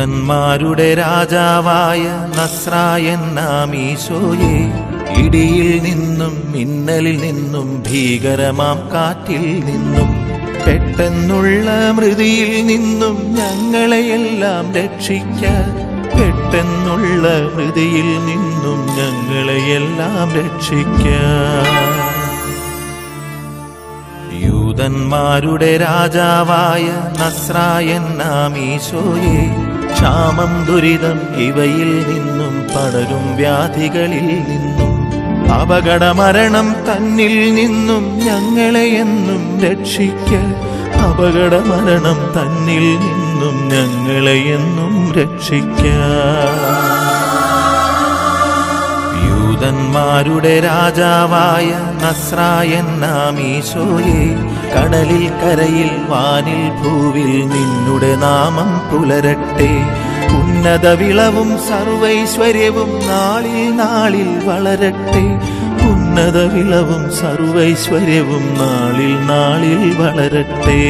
യൂദന്മാരുടെ രാജാവായ നസ്രായൻ നാം ഈശോയെ, ഇടിയിൽ നിന്നും മിന്നലിൽ നിന്നും ഭീകരമാം കാറ്റിൽ നിന്നും പെട്ടെന്നുള്ള മൃതിയിൽ നിന്നും ഞങ്ങളെയെല്ലാം രക്ഷിക്കാൻ, പെട്ടെന്നുള്ള മൃതിയിൽ നിന്നും ഞങ്ങളെയെല്ലാം രക്ഷിക്കാൻ. യൂദന്മാരുടെ രാജാവായ നസ്രായൻ നാം ഈശോയെ, ക്ഷാമം ദുരിതം ഇവയിൽ നിന്നും പടരും വ്യാധികളിൽ നിന്നും അപകടമരണം തന്നിൽ നിന്നും ഞങ്ങളെയെന്നും രക്ഷിക്കാൻ, അപകടമരണം തന്നിൽ നിന്നും ഞങ്ങളെയെന്നും രക്ഷിക്കാൻ. യൂദന്മാരുടെ രാജാവായ നസ്രായൻ നാം ഈശോയെ, കടലിൽ കരയിൽ വാനിൽ ഭൂവിൽ നിന്നുടെ നാമം പുലരട്ടെ. ഉന്നത വിളവും സർവൈശ്വര്യവും നാളിൽ നാളിൽ വളരട്ടെ. ഉന്നത വിളവും സർവൈശ്വര്യവും നാളിൽ നാളിൽ വളരട്ടെ.